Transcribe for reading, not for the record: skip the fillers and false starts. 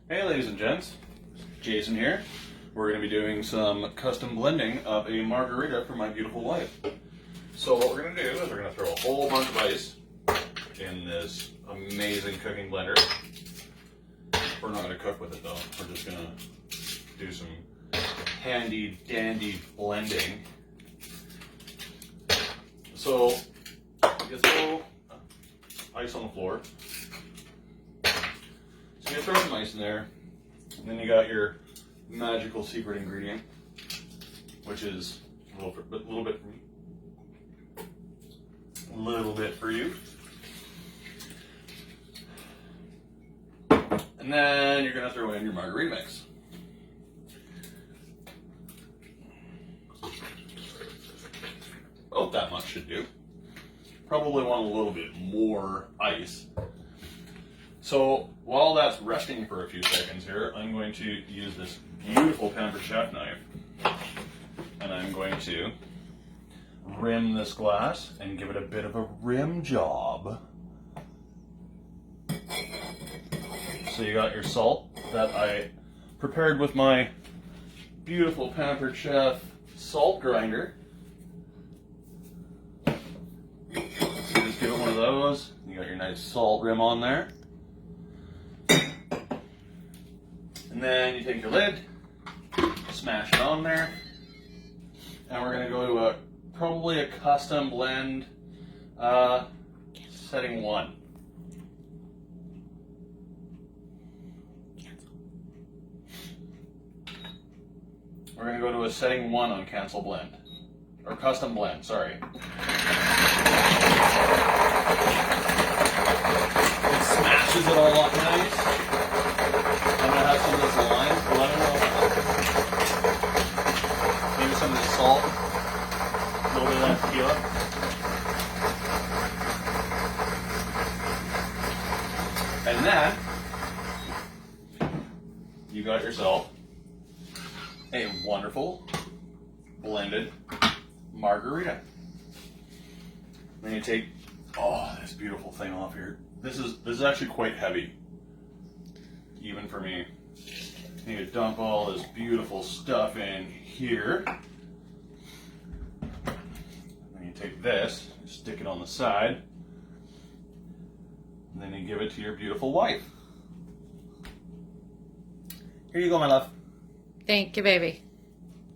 Hey ladies and gents, Jason here. We're going to be doing some custom blending of a margarita for my beautiful wife. So what we're going to do is we're going to throw a whole bunch of ice in this amazing cooking blender. We're not going to cook with it though, we're just going to do some handy dandy blending. So you throw ice on the floor. So you throw some ice in there, and then you got your magical secret ingredient, which is a little bit for me, a little bit for you, and then you're gonna throw in your margarita mix. About that much should do. Probably want a little bit more ice. So while that's resting for a few seconds here, I'm going to use this beautiful Pampered chef knife, and I'm going to rim this glass and give it a bit of a rim job. So you got your salt that I prepared with my beautiful Pampered chef salt grinder. So just give it one of those. You got your nice salt rim on there. And then you take your lid, smash it on there, and we're going to go to probably a custom blend setting 1. We're going to go to a setting 1 on cancel blend, or custom blend, sorry. It smashes it all up nice. I'm going to have some of this lime, lemon, maybe some of this salt, a little bit of that tequila. And then, you got yourself a wonderful blended margarita. Then you take, this beautiful thing off here. This is actually quite heavy. Even for me. You need to dump all this beautiful stuff in here. Then you take this, stick it on the side, and then you give it to your beautiful wife. Here you go, my love. Thank you, baby.